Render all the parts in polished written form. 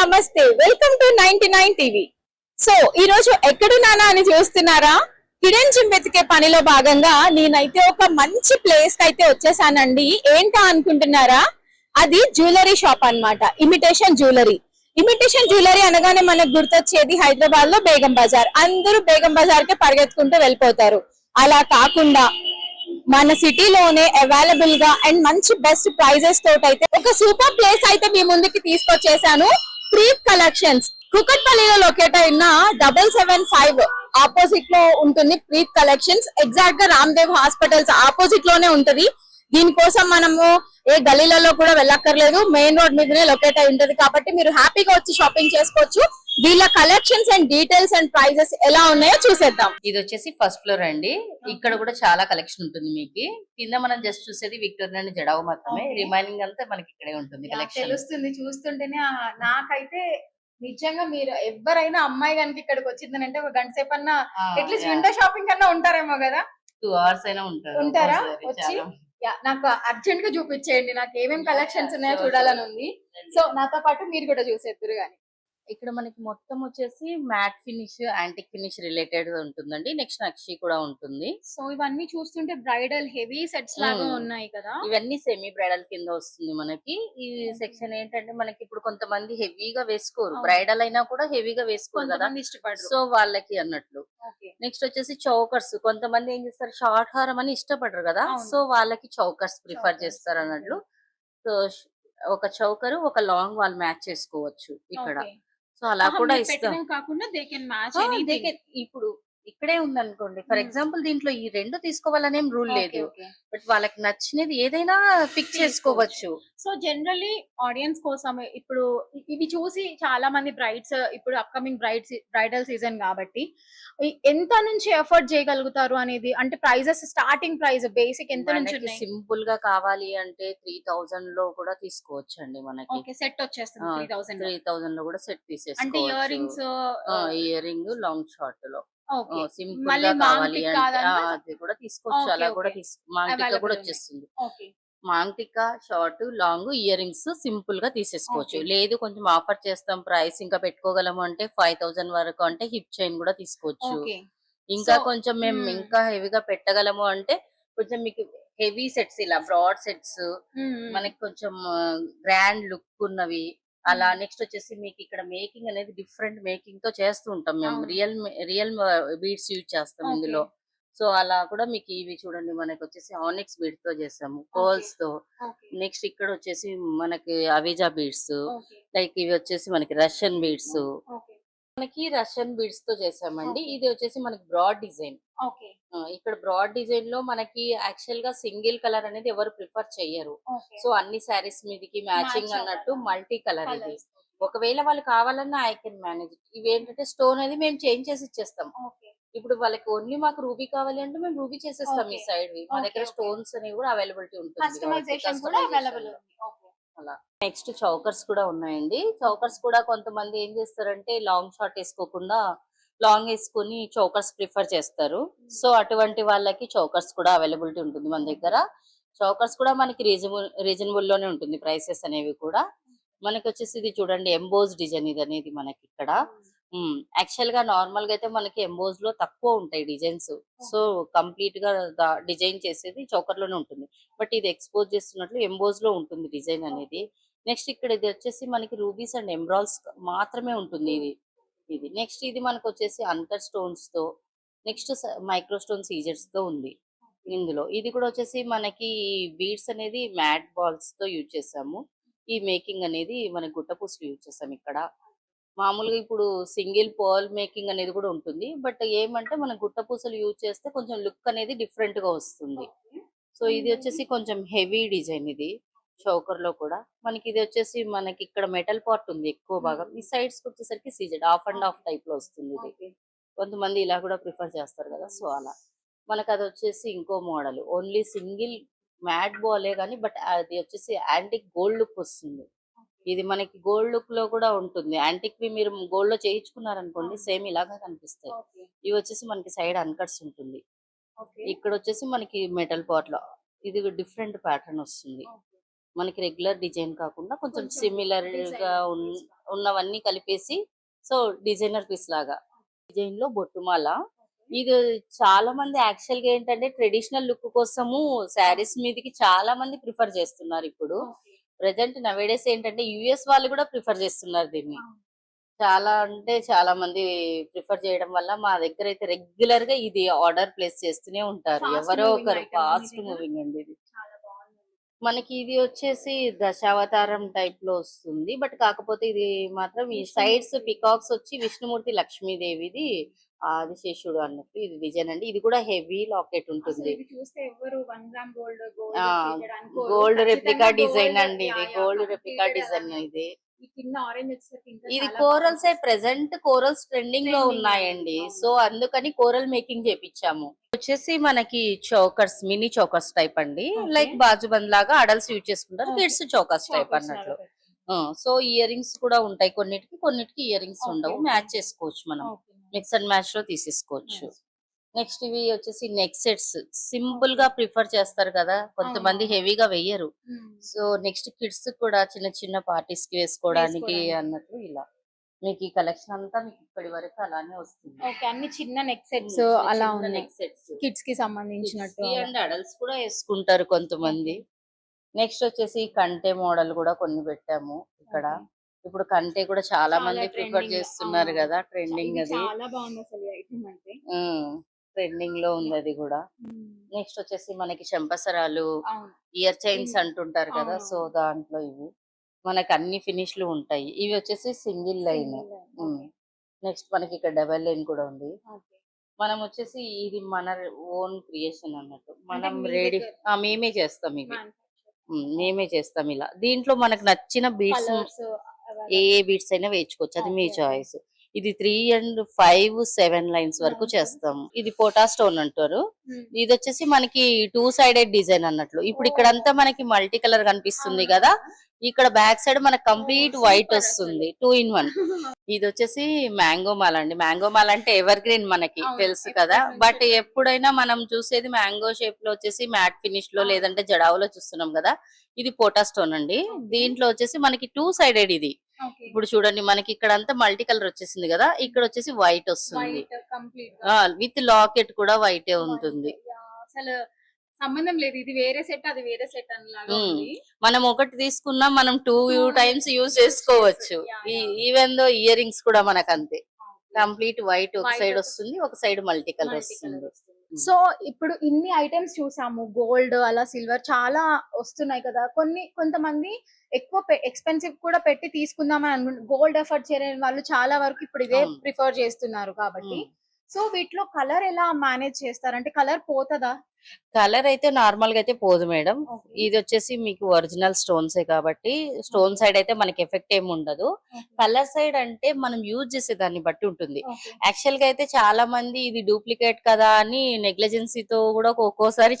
నమస్తే, welcome to 99 TV. So ఈ రోజు ఎక్కడున్నానా అని చూస్తున్నారా? హిడెన్ జిమ్ వెతికే పనిలో భాగంగా నేనైతే ఒక మంచి ప్లేస్ కి అయితే వచ్చేసానండి. ఏంటా అనుకుంటున్నారా? అది జ్యువెలరీ షాప్ అన్నమాట. Imitation jewellery. ఇమిటేషన్ జ్యువెలరీ అనగానే మనకు గుర్తొచ్చేది హైదరాబాద్ లో బేగం బజార్. అందరూ బేగం బజార్ కి పరిగెత్తుకుంటూ వెళ్ళిపోతారు. అలా కాకుండా మన సిటీలోనే అవైలబుల్ గా అండ్ మంచి బెస్ట్ ప్రైజెస్ తోటి అయితే ఒక సూపర్ ప్లేస్ అయితే మీ ముందుకి తీసుకొచ్చేసాను. ప్రీత్ కలెక్షన్స్ కుకట్పల్లిలో లొకేట్ అయిన 775 ఆపోజిట్ లో ఉంటుంది. ప్రీత్ కలెక్షన్స్ ఎగ్జాక్ట్ గా రామ్దేవ్ హాస్పిటల్స్ ఆపోజిట్ లోనే ఉంటది. దీనికోసం మనము ఏ గలీలలో కూడా వెళ్ళక్కర్లేదు, మెయిన్ రోడ్ మీదనే లొకేట్ అయి ఉంటది. కాబట్టి మీరు హ్యాపీగా వచ్చి షాపింగ్ చేసుకోవచ్చు. వీళ్ళ collections and details and prices ఎలా ఉన్నాయో చూసేద్దాం. ఇది వచ్చేసి ఫస్ట్ ఫ్లోర్ అండి. ఇక్కడ కూడా చాలా కలెక్షన్ ఉంటుంది. మీకు కింద మనం జస్ట్ చూసేది విక్టోరియా అండ్ జడావు మాత్రమే. రిమైనింగ్ అంతా మనకి ఇక్కడే ఉంటుంది కలెక్షన్. తెలుస్తుంది చూస్తుంటేనే. నాకైతే నిజంగా మీరు ఎవరైనా అమ్మాయి కనుక ఇక్కడికి వచ్చిందని అంటే ఒక గంట సేపు అన్నా అట్లీస్ట్ విండో షాపింగ్ అన్నా ఉంటారేమో కదా. 2 hours అయినా ఉంటారా వచ్చి? నాకు అర్జెంట్ గా చూపించేయండి, నాకు ఏమేమి కలెక్షన్స్ ఉన్నాయో చూడాలని ఉంది. సో నాతో పాటు మీరు కూడా చూసేద్దరు గానీ. ఇక్కడ మనకి మొత్తం వచ్చేసి matte finish, antique finish related ఉంటుందండి. నెక్స్ట్ నక్షి కూడా ఉంటుంది. సో ఇవన్నీ చూస్తుంటే బ్రైడల్ హెవీ సెట్స్ లాగా ఉన్నాయి కదా. ఇవన్నీ సెమీ బ్రైడల్ కింద వస్తుంది మనకి. ఈ సెక్షన్ ఏంటంటే మనకి ఇప్పుడు కొంతమంది హెవీగా వేసుకోరు, బ్రైడల్ అయినా కూడా హెవీగా వేసుకోరు కదా, ఇష్టపడరు. సో వాళ్ళకి అన్నట్లు. నెక్స్ట్ వచ్చేసి చౌకర్స్. కొంతమంది ఏం చేస్తారు, షార్ట్ హారం అని ఇష్టపడరు కదా, సో వాళ్ళకి చౌకర్స్ ప్రిఫర్ చేస్తారు అన్నట్లు. సో ఒక చౌకరు ఒక లాంగ్ వాళ్ళు మ్యాచ్ చేసుకోవచ్చు ఇక్కడ. సో అలా కూడా ఇస్తాం. ఇప్పుడు ఇక్కడే ఉంది అనుకోండి, ఫర్ ఎగ్జాంపుల్ దీంట్లో ఈ 2 తీసుకోవాలనేం రూల్ లేదు, బట్ వాళ్ళకి నచ్చినది ఏదైనా పిక్ చేసుకోవచ్చు. సో జనరల్లీ ఆడియన్స్ కోసం ఇప్పుడు ఇవి చూసి చాలా మంది బ్రైడ్స్ ఇప్పుడు అప్కమింగ్ బ్రైడల్ సీజన్ కాబట్టి ఎంత నుంచి ఎఫర్ట్ చేయగలుగుతారు అనేది, అంటే ప్రైజెస్ స్టార్టింగ్ ప్రైస్ బేసిక్ ఎంత నుంచి? సింపుల్ గా కావాలి అంటే 3000 లో కూడా తీసుకోవచ్చు అండి. మనకి సెట్ వచ్చేస్తుంది 3000 లో కూడా సెట్ తీసేసుకోవచ్చు. అంటే ఇయర్ రింగ్ లాంగ్ షార్ట్ లో సింపుల్ గా కావాలి అంటే అది కూడా తీసుకోవచ్చు. అలా కూడా మాంటికా కూడా వచ్చేస్తుంది. మాంటికా short long earrings simple గా తీసేసుకోవచ్చు. లేదు కొంచెం ఆఫర్ చేస్తాం, ప్రైస్ ఇంకా పెట్టుకోగలము అంటే 5000 వరకు అంటే హిప్ చైన్ కూడా తీసుకోవచ్చు. ఇంకా కొంచెం మేము ఇంకా హెవీగా పెట్టగలము అంటే కొంచెం మీకు హెవీ సెట్స్, ఇలా బ్రాడ్ సెట్స్ మనకి కొంచెం గ్రాండ్ లుక్ ఉన్నవి అలా. నెక్స్ట్ వచ్చేసి మీకు ఇక్కడ మేకింగ్ అనేది డిఫరెంట్ మేకింగ్ తో చేస్తూ ఉంటాం మేము. రియల్ బీడ్స్ యూజ్ చేస్తాం ఇందులో. సో అలా కూడా మీకు ఇవి చూడండి, మనకి వచ్చేసి ఆనిక్స్ బీడ్స్ తో చేసాము, పర్ల్స్ తో. నెక్స్ట్ ఇక్కడ వచ్చేసి మనకి అవిజా బీడ్స్, లైక్ ఇవి వచ్చేసి మనకి రష్యన్ బీడ్స్, మనకి రష్యన్ బీడ్స్ తో చేసామండి. ఇది వచ్చేసి మనకి బ్రాడ్ డిజైన్. ఇక్కడ బ్రాడ్ డిజైన్ లో మనకి యాక్చువల్ గా సింగిల్ కలర్ అనేది ఎవరు ప్రిఫర్ చెయ్యరు. సో అన్ని శారీస్ మీదకి మ్యాచింగ్ అన్నట్టు మల్టీ కలర్ ఇది. ఒకవేళ వాళ్ళు కావాలన్నా ఐ కెన్ మేనేజ్. ఇవి ఏంటంటే స్టోన్ అనేది మేము చేంజ్ చేసి ఇచ్చేస్తాం. ఇప్పుడు వాళ్ళకి ఓన్లీ మాకు రూబీ కావాలి అంటే మేము రూబీ చేసేస్తాం. ఈ సైడ్ మా దగ్గర స్టోన్స్ అనేవి కూడా అవైలబిలిటీ ఉంటుంది. అలా నెక్స్ట్ చౌకర్స్ కూడా ఉన్నాయండి. చౌకర్స్ కూడా కొంతమంది ఏం చేస్తారంటే లాంగ్ షార్ట్ వేసుకోకుండా లాంగ్ వేసుకుని చౌకర్స్ ప్రిఫర్ చేస్తారు. సో అటువంటి వాళ్ళకి చౌకర్స్ కూడా అవైలబిలిటీ ఉంటుంది మన దగ్గర. చౌకర్స్ కూడా మనకి రీజనబుల్ లోనే ఉంటుంది ప్రైసెస్ అనేవి కూడా. మనకి వచ్చేసి ఇది చూడండి, ఎంబోజ్ డిజైన్ ఇది అనేది మనకి ఇక్కడ. యాక్చువల్ గా నార్మల్ గా అయితే మనకి ఎంబోజ్ లో తక్కువ ఉంటాయి డిజైన్స్. సో కంప్లీట్ గా డిజైన్ చేసేది చౌకర్ లోనే ఉంటుంది, బట్ ఇది ఎక్స్పోజ్ చేస్తున్నట్లు ఎంబోజ్ లో ఉంటుంది డిజైన్ అనేది. నెక్స్ట్ ఇక్కడ ఇది వచ్చేసి మనకి రూబీస్ అండ్ ఎంబ్రాయిల్స్ మాత్రమే ఉంటుంది ఇది. నెక్స్ట్ ఇది మనకు వచ్చేసి అంకర్ స్టోన్స్ తో, నెక్స్ట్ మైక్రో స్టోన్ సీజర్స్ తో ఉంది ఇందులో. ఇది కూడా వచ్చేసి మనకి బీడ్స్ అనేది మ్యాట్ బాల్స్ తో యూజ్ చేసాము. ఈ మేకింగ్ అనేది మన గుట్టపూసలు యూజ్ చేసాం ఇక్కడ. మామూలుగా ఇప్పుడు సింగిల్ పర్ల్ మేకింగ్ అనేది కూడా ఉంటుంది, బట్ ఏమంటే మన గుట్టపూసలు యూజ్ చేస్తే కొంచెం లుక్ అనేది డిఫరెంట్ గా వస్తుంది. సో ఇది వచ్చేసి కొంచెం హెవీ డిజైన్ ఇది చౌకర్ లో కూడా. మనకి ఇది వచ్చేసి మనకి ఇక్కడ మెటల్ పార్ట్ ఉంది ఎక్కువ భాగం. ఈ సైడ్స్ వచ్చేసరికి CZ of and of type లో వస్తుంది ఇది. కొంతమంది ఇలా కూడా ప్రిఫర్ చేస్తారు కదా, సో అలా. మనకి అది వచ్చేసి ఇంకో మోడల్, ఓన్లీ సింగిల్ మ్యాట్ బాలే కానీ బట్ అది వచ్చేసి యాంటిక్ గోల్డ్ లుక్ వస్తుంది. ఇది మనకి గోల్డ్ లుక్ లో కూడా ఉంటుంది. యాంటిక్ వి మీరు గోల్డ్ లో చేయించుకున్నారనుకోండి సేమ్ ఇలాగా కనిపిస్తాయి. ఇవి వచ్చేసి మనకి సైడ్ అన్కట్స్ ఉంటుంది. ఇక్కడ వచ్చేసి మనకి మెటల్ పార్ట్ లో ఇది డిఫరెంట్ ప్యాటర్న్ వస్తుంది. మనకి రెగ్యులర్ డిజైన్ కాకుండా కొంచెం కొంచెం సిమిలర్ designer గా piece. ఉన్నవన్నీ కలిపేసి సో డిజైనర్ పీస్ లాగా డిజైన్ లో బొట్టుమాల. ఇది చాలా మంది యాక్చువల్ గా ఏంటంటే ట్రెడిషనల్ లుక్ కోసము శారీస్ మీదకి చాలా మంది ప్రిఫర్ చేస్తున్నారు ఇప్పుడు. ప్రెసెంట్ నవేడేస్ ఏంటంటే యుఎస్ వాళ్ళు కూడా ప్రిఫర్ చేస్తున్నారు దీన్ని. చాలా అంటే చాలా మంది ప్రిఫర్ చేయడం వల్ల మా దగ్గర అయితే రెగ్యులర్ గా ఇది ఆర్డర్ ప్లేస్ చేస్తూనే ఉంటారు. Fast ఎవరో moving ఒకరు item ఆ మీ ఫాస్ట్ దగ్గర? మూవింగ్ అండి ఇది. చాలా బాగుంది. మనకి ఇది వచ్చేసి దశావతారం టైప్ లో వస్తుంది. బట్ కాకపోతే ఇది మాత్రం ఈ సైడ్స్ విష్ణుమూర్తి. పికాక్స్ వచ్చి విష్ణుమూర్తి లక్ష్మీదేవిది ఆదిశేషుడు అన్నట్టు ఇది డిజైన్ అండి. ఇది కూడా హెవీ లాకెట్ అసలు ఉంటుంది. ఇది చూస్తే ఎవ్వరు 1 గ్రామ్ గోల్డ్ ఆ ప్లేటెడ్ అనుకోరు. గోల్డ్ ఖచ్చితంగా రెప్లికా డిజైన్ gold, అండి ఇది. Yeah, yeah, gold replica completed design అవన్నీ. ఇది. ఈ కింద ఆరెంజ్ వచ్చేసరికి ఇంకా ఇది చాలా కోరల్స్ బాగుంది. ప్రెసెంట్ కోరల్స్ ట్రెండింగ్ లో Trending ఉన్నాయండి. అవును. సో అందుకని కోరల్ మేకింగ్ చేపించాము. వచ్చేసి మనకి చోకర్స్ మినీ చోకర్స్ టైప్ అండి. Okay. లైక్ బాజుబంద్ లాగా అడల్ట్స్ యూజ్ చేసుకుంటారు. Okay. Kids chokers type Chokers అన్నట్లు. లాగా. సో ఇయర్ రింగ్స్ కూడా ఉంటాయి కొన్నిటికి ఇయర్ రింగ్స్ Okay, ఉండవు. okay. మ్యాచ్ చేసుకోవచ్చు మనం. Okay. మిక్స్ అండ్ మ్యాచ్ లో తీసేసుకోవచ్చు. Nice. నెక్స్ట్ ఇవి వచ్చేసి నెక్ సెట్స్ సింపుల్ గా ప్రిఫర్ చేస్తారు కదా కొంతమంది, అవును. హెవీగా వెయ్యరు. Hmm. సో నెక్స్ట్ కిడ్స్ కూడా చిన్న చిన్న పార్టీస్ కి వేసుకోవడానికి అన్నట్టు ఇలా మీకు ఈ కలెక్షన్ అంతా మీకు ఇప్పటి వరకు అలానే వస్తుంది. ఓకే, అన్ని చిన్న నెక్ సెట్స్ చిన్న అలా చిన్న ఉన్నాయి. నెక్ సెట్స్ కిడ్స్ కి సంబంధించినట్టు. అండ్ అడల్ట్స్ కూడా వేసుకుంటారు కొంతమంది. నెక్స్ట్ వచ్చేసి కంటే మోడల్ కూడా కొన్ని పెట్టాము ఇక్కడ. ఇప్పుడు కంటే కూడా చాలా చాలా మంది ప్రిఫర్ trending. చేస్తున్నారు అవును. కదా, ట్రెండింగ్ ఇది అది. చాలా బాగుంది అసలు ఈ ఐటమ్ అంటే. ట్రెండింగ్ లో ఉంది అది కూడా. నెక్స్ట్ వచ్చేసి మనకి చెంపసరాలు, అవును. ఇయర్ చైన్స్ అంటుంటారు కదా, అవును. సో దాంట్లో ఇవి మనకి అన్ని ఫినిష్లు ఉంటాయి. ఇవి వచ్చేసి సింగిల్ లైన్. నెక్స్ట్ మనకి ఇక్కడ డబల్ లైన్ కూడా ఉంది. ఓకే. మనం వచ్చేసి ఇది మన ఓన్ క్రియేషన్ అన్నట్టు. మనం మీ రెడీ దగ్గర మేమే చేస్తాం ఇవి. manufacture. మేమే చేస్తాం ఇలా. దీంట్లో మనకు నచ్చిన బీడ్స్ Colours ఏ బీడ్స్ అయినా వేయించుకోవచ్చు, అది మీ Okay. చాయిస్. ఇది 3 and 5, 7 లైన్స్ వరకు Okay. చేస్తాము. ఇది పోటా స్టోన్ అంటారు. Hmm. ఇది వచ్చేసి మనకి 2 సైడెడ్ డిజైన్ అన్నట్లు. ఇప్పుడు ఇక్కడంతా మనకి మల్టీ కలర్ కనిపిస్తుంది కదా, ఇక్కడ బ్యాక్ సైడ్ మనకి కంప్లీట్ Oh, వైట్ super వస్తుంది. 2 in 1. ఇది వచ్చేసి మ్యాంగో మాల అండి. మ్యాంగో మాల అంటే ఎవర్ గ్రీన్ మనకి అవును, తెలుసు ఎప్పటి కదా. నుంచో. బట్ ఎప్పుడైనా మనం చూసేది మ్యాంగో షేప్ లో వచ్చేసి మ్యాట్ ఫినిష్ లో లేదంటే జడావులో చూస్తున్నాం కదా. ఇది పోటా స్టోన్ అండి. దీంట్లో వచ్చేసి మనకి 2 సైడెడ్ ఇది. Okay. ఇప్పుడు చూడండి మనకి ఇక్కడ అంతా మల్టీ కలర్ వచ్చేసింది కదా, ఇక్కడ వచ్చేసి వైట్ వస్తుంది. White complete. విత్ లాకెట్ కూడా వైటే ఉంటుంది. Yeah, అసలు సంబంధం లేదు, ఇది వేరే సెట్ అది వేరే సెట్ అనిలాగా ఉంది. మనం ఒకటి తీసుకున్నా మనం 2 టైమ్స్ యూజ్ చేసుకోవచ్చు. ఈవెన్ దో ఇయర్ రింగ్స్ కూడా మనకు అంతే, కంప్లీట్ వైట్ ఒక White సైడ్ ఒక- వస్తుంది, ఒక side multi colour Multi colour వస్తుంది. వస్తుంది. సో ఇప్పుడు ఇన్ని ఐటమ్స్ చూసాము, గోల్డ్ అలా సిల్వర్ చాలా వస్తున్నాయి కదా. కొంతమంది ఎక్కువ ఎక్స్పెన్సివ్ కూడా పెట్టి తీసుకుందామని అనుకుంటున్నారు. గోల్డ్ ఎఫర్ట్ చేయలేని వాళ్ళు చాలా వరకు ఇప్పుడు ఇదే అవును. ప్రిఫర్ చేస్తున్నారు కాబట్టి. సో వీటిలో కలర్ ఎలా మేనేజ్ చేస్తారు, అంటే కలర్ పోతుందా? కలర్ అయితే నార్మల్ గా అయితే పోదు మేడం. Okay. ఇది వచ్చేసి మీకు ఒరిజినల్ స్టోన్సే కాబట్టి స్టోన్ సైడ్ అయితే మనకి ఎఫెక్ట్ ఏమి ఉండదు. కలర్ సైడ్ అంటే మనం యూజ్ చేసే దాన్ని బట్టి ఉంటుంది. Okay. యాక్చువల్ గా అయితే చాలా మంది ఇది డూప్లికేట్ కదా అని నెగ్లిజెన్సీతో కూడా ఒక్కోసారి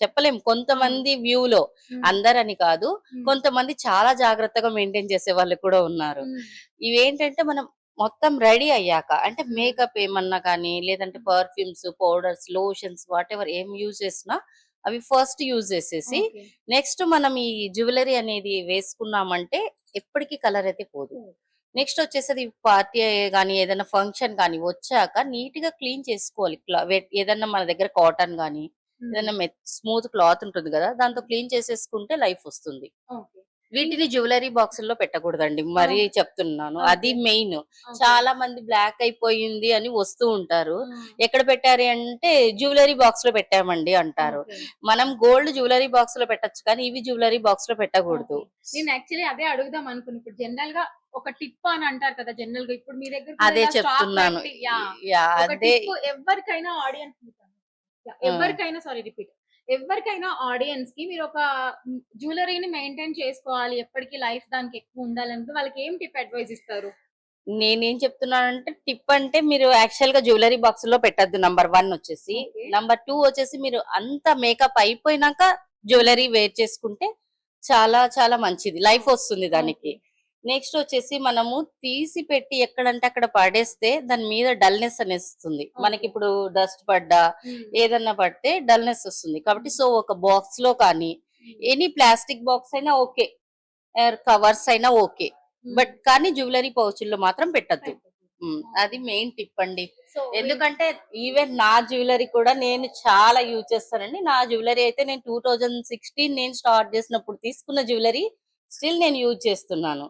చెప్పలేం. కొంతమంది వ్యూలో, అందరని కాదు, కొంతమంది చాలా జాగ్రత్తగా మెయింటైన్ చేసే వాళ్ళు కూడా ఉన్నారు. ఇవేంటంటే మనం మొత్తం రెడీ అయ్యాక, అంటే మేకప్ ఏమన్నా కానీ లేదంటే perfumes, powders, lotions, what ever ఏం యూజ్ చేసినా అవి ఫస్ట్ యూజ్ చేసేసి నెక్స్ట్ మనం ఈ జ్యువెలరీ అనేది వేసుకున్నామంటే ఎప్పటికీ కలర్ అయితే పోదు. నెక్స్ట్ వచ్చేసి పార్టీ కానీ ఏదైనా ఫంక్షన్ కానీ వచ్చాక నీట్ గా క్లీన్ చేసుకోవాలి. ఏదన్నా మన దగ్గర కాటన్ కానీ ఏదైనా స్మూత్ క్లాత్ ఉంటుంది కదా, దాంతో క్లీన్ చేసేసుకుంటే లైఫ్ వస్తుంది. వీటిని జ్యువెలరీ బాక్సుల్లో పెట్టకూడదండి, మరీ చెప్తున్నాను. అది మెయిన్. చాలా మంది బ్లాక్ అయిపోయింది అని వస్తూ ఉంటారు. ఎక్కడ పెట్టారు అంటే జ్యువెలరీ బాక్స్ లో పెట్టామండి అంటారు. మనం గోల్డ్ జ్యువెలరీ బాక్స్ లో పెట్టచ్చు, కానీ ఇవి జ్యువెలరీ బాక్స్ లో పెట్టకూడదు. నేను యాక్చువల్లీ అదే అడుగుదాం అనుకున్నాను. ఇప్పుడు జనరల్ గా ఒక టిప్ అని అంటారు కదా, జనరల్ గా ఇప్పుడు మీ దగ్గర అదే చెప్తున్నాను. అదే ఎవరికైనా ఆడియన్స్ ఎవరికైనా ఆడియన్స్ కి మీరు ఒక జ్యువెలరీని మెయింటైన్ చేసుకోవాలి, ఎప్పటికీ లైఫ్ దానికి ఎక్కువ ఉండాలంటే వాళ్ళకి ఏం టిప్ అడ్వైస్ ఇస్తారు? నేనేం చెప్తున్నానంటే టిప్ అంటే మీరు యాక్చువల్ గా జ్యువెలరీ బాక్స్ లో పెట్టద్దు. నంబర్ 1 వచ్చేసి. నంబర్ 2 వచ్చేసి మీరు అంత మేకప్ అయిపోయినాక జ్యువెలరీ వేర్ చేసుకుంటే చాలా చాలా మంచిది, లైఫ్ వస్తుంది దానికి. నెక్స్ట్ వచ్చేసి మనము తీసి పెట్టి ఎక్కడంటే అక్కడ పడేస్తే దాని మీద డల్నెస్ అనేస్తుంది. మనకి ఇప్పుడు డస్ట్ పడ్డా ఏదన్నా పడితే డల్నెస్ వస్తుంది కాబట్టి సో ఒక బాక్స్ లో కానీ ఎనీ ప్లాస్టిక్ బాక్స్ అయినా ఓకే, కవర్స్ అయినా ఓకే, బట్ కానీ జ్యువెలరీ పౌచుల్లో మాత్రం పెట్టద్దు. అది మెయిన్ టిప్ అండి. సో ఎందుకంటే ఈవెన్ నా జ్యువెలరీ కూడా నేను చాలా యూజ్ చేస్తానండి. నా జ్యువెలరీ అయితే నేను 2016 నేను స్టార్ట్ చేసినప్పుడు తీసుకున్న జ్యువెలరీ స్టిల్ నేను యూజ్ చేస్తున్నాను.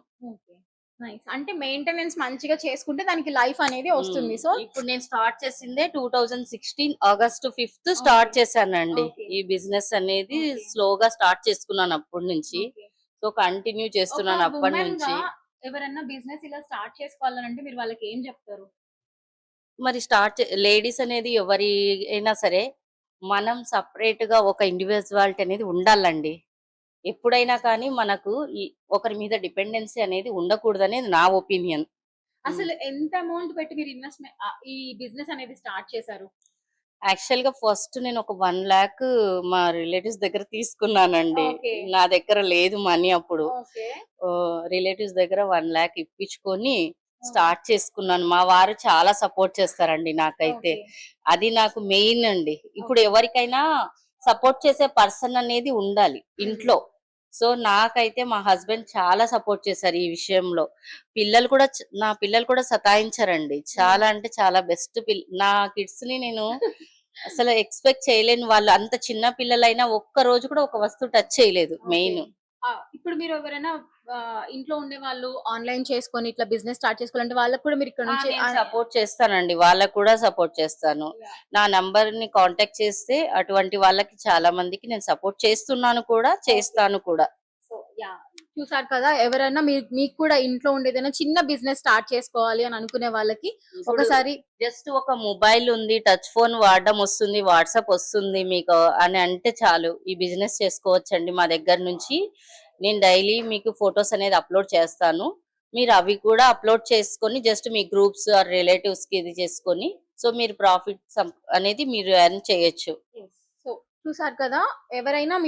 నైస్. అంటే మెయింటెనెన్స్ మంచిగా చేసుకుంటే దానికి లైఫ్ అనేది వస్తుంది. సో ఇప్పుడు నేను స్టార్ట్ చేసిందే 2016 ఆగస్ట్ 5th స్టార్ట్ చేశానండి. Okay. ఈ బిజినెస్ అనేది Okay. స్లోగా స్టార్ట్ చేసుకున్నాను అప్పటి నుంచి. సో కంటిన్యూ చేస్తున్నాను ఒక అప్పటి woman నుంచి. గా ఎవరన్నా బిజినెస్ ఇలా స్టార్ట్ చేసుకోవాలంటే మీరు వాళ్ళకి ఏం చెప్తారు? మరి లేడీస్ అనేది ఎవరి అయినా సరే మనం సపరేట్ గా ఒక ఇండివిజువాలిటీ అనేది ఉండాలండి. ఎప్పుడైనా కానీ మనకు ఈ ఒకరి మీద డిపెండెన్సీ అనేది ఉండకూడదనేది నా ఒపీనియన్. అసలు ఎంత అమౌంట్ పెట్టి మీరు ఇన్వెస్ట్‌మెంట్ ఈ బిజినెస్ అనేది స్టార్ట్ చేశారు? యాక్చువల్ గా ఫస్ట్ నేను ఒక 1 lakh మా రిలేటివ్స్ దగ్గర తీసుకున్నానండి. Okay. నా దగ్గర లేదు మనీ అప్పుడు. ఓకే. రిలేటివ్స్ దగ్గర 1 lakh ఇప్పించుకొని స్టార్ట్ చేసుకున్నాను. మా వారు చాలా సపోర్ట్ చేస్తారండి నాకైతే. అది నాకు మెయిన్ అండి. ఇప్పుడు ఎవరికైనా సపోర్ట్ చేసే పర్సన్ అనేది ఉండాలి ఇంట్లో. సో నాకైతే మా హస్బెండ్ చాలా సపోర్ట్ చేశారు ఈ విషయంలో. నా పిల్లలు కూడా సతాయించారండి. చాలా అంటే చాలా బెస్ట్ నా కిడ్స్ ని నేను అసలు ఎక్స్పెక్ట్ చేయలేను. వాళ్ళు అంత చిన్న పిల్లలైనా ఒక్క రోజు కూడా ఒక వస్తువు టచ్ చేయలేదు మెయిన్. ఇప్పుడు మీరు ఎవరైనా ఇంట్లో ఉండే వాళ్ళు ఆన్లైన్ చేసుకొని ఇట్లా బిజినెస్ స్టార్ట్ చేసుకోవాలంటే వాళ్ళకి కూడా మీరు ఇక్కడ నుంచి సపోర్ట్ చేస్తానండి. వాళ్ళకు కూడా సపోర్ట్ చేస్తాను. నా నంబర్ ని కాంటాక్ట్ చేస్తే అటువంటి వాళ్ళకి చాలా మందికి నేను సపోర్ట్ చేస్తున్నాను కూడా, చేస్తాను కూడా. సో చూసారు కదా, ఎవరైనా మీకు కూడా ఇంట్లో ఉండేదైనా చిన్న బిజినెస్ స్టార్ట్ చేసుకోవాలి అని అనుకునే వాళ్ళకి ఒకసారి జస్ట్ ఒక మొబైల్ ఉంది, టచ్ ఫోన్ వాడడం వస్తుంది, వాట్సాప్ వస్తుంది మీకు అని అంటే చాలు ఈ బిజినెస్ చేసుకోవచ్చండి. మా దగ్గర నుంచి నేను డైలీ మీకు ఫొటోస్ అనేది అప్లోడ్ చేస్తాను. మీరు అవి కూడా అప్లోడ్ చేసుకొని జస్ట్ మీ గ్రూప్స్ ఆర్ రిలేటివ్స్ కి ఇది చేసుకొని సో మీరు ప్రాఫిట్ అనేది మీరు ఎర్న్ చేయొచ్చు. సో చూసారు కదా, ఎవరైనా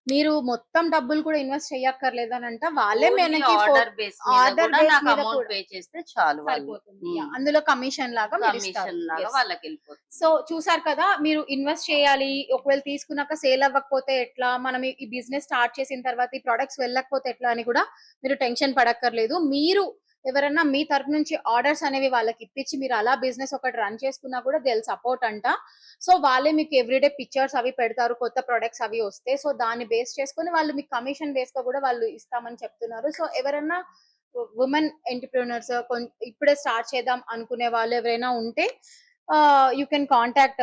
మీరు మొత్తం డబ్బులు కూడా ఇన్వెస్ట్ చేయక్కర్లేదు అని అంటే వాళ్ళే మనకి ఆర్డర్ బేస్ ఆర్డర్ మీద నాకు మీద అమౌంట్ కూడా పే చేస్తే చాలు. సరిపోతుంది. అందులో కమిషన్ లాగా మీరు ఇస్తారు. కమిషన్ లాగా Yes. వాళ్ళకి వెళ్ళిపోతుంది. సో చూసారు కదా, మీరు ఇన్వెస్ట్ చేయాలి, ఒకవేళ తీసుకున్నాక సేల్ అవ్వకపోతే ఎట్లా, మనం ఈ బిజినెస్ స్టార్ట్ చేసిన తర్వాత ఈ ప్రొడక్ట్స్ వెళ్ళకపోతే ఎట్లా అని కూడా మీరు టెన్షన్ పడక్కర్లేదు. మీరు ఎవరన్నా మీ తరపు నుంచి ఆర్డర్స్ అనేవి వాళ్ళకి ఇప్పించి మీరు అలా బిజినెస్ ఒకటి రన్ చేసుకున్నా కూడా దే సపోర్ట్ అంట. సో వాళ్ళే మీకు ఎవ్రీడే పిక్చర్స్ అవి పెడతారు, కొత్త ప్రొడక్ట్స్ అవి వస్తే. సో దాన్ని బేస్ చేసుకొని వాళ్ళు మీకు కమిషన్ బేస్ గా కూడా వాళ్ళు ఇస్తామని చెప్తున్నారు. సో ఎవరన్నా ఉమెన్ ఎంటర్‌ప్రెన్యూర్స్ ఇప్పుడే స్టార్ట్ చేద్దాం అనుకునే వాళ్ళు ఎవరైనా ఉంటే you can contact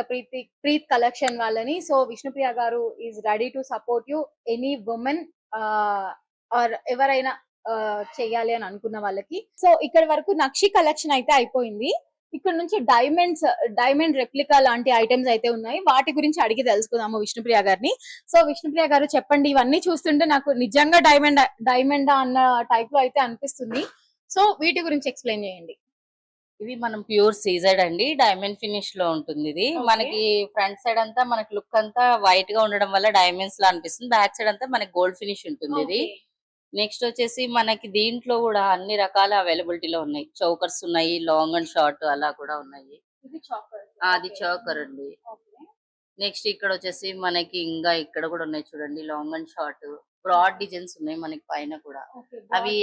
Preet collection వాళ్ళని. సో విష్ణుప్రియ గారు is ready to support you, any women or ఎవరైనా చెయ్యాలి అని అనుకున్న వాళ్ళకి. సో ఇక్కడ వరకు నక్షి కలెక్షన్ అయితే అయిపోయింది. ఇక్కడ నుంచి డైమండ్ రెప్లికా లాంటి ఐటమ్స్ అయితే ఉన్నాయి. వాటి గురించి అడిగి తెలుసుకుందాము విష్ణుప్రియ గారిని. సో విష్ణుప్రియ గారు చెప్పండి, ఇవన్నీ చూస్తుంటే నాకు నిజంగా డైమండ్ అన్న టైప్ లో అయితే అనిపిస్తుంది. సో వీటి గురించి ఎక్స్ప్లెయిన్ చేయండి. ఇవి మనం ప్యూర్ సీజెడ్ అండి, డైమండ్ ఫినిష్ లో ఉంటుంది ఇది. మనకి ఫ్రంట్ సైడ్ అంతా మనకి లుక్ అంతా వైట్ గా ఉండడం వల్ల డైమండ్స్ లా అనిపిస్తుంది. బ్యాక్ సైడ్ అంతా మనకి గోల్డ్ ఫినిష్ ఉంటుంది ఇది. నెక్స్ట్ వచ్చేసి మనకి దీంట్లో కూడా అన్ని రకాల అవైలబిలిటీలో ఉన్నాయి. చౌకర్స్ ఉన్నాయి, లాంగ్ అండ్ షార్ట్ అలా కూడా ఉన్నాయి. అది చౌకర్ అండి. నెక్స్ట్ ఇక్కడ వచ్చేసి మనకి ఇంకా ఇక్కడ కూడా ఉన్నాయి చూడండి, long and short broad designs ఉన్నాయి మనకి పైన కూడా. అవి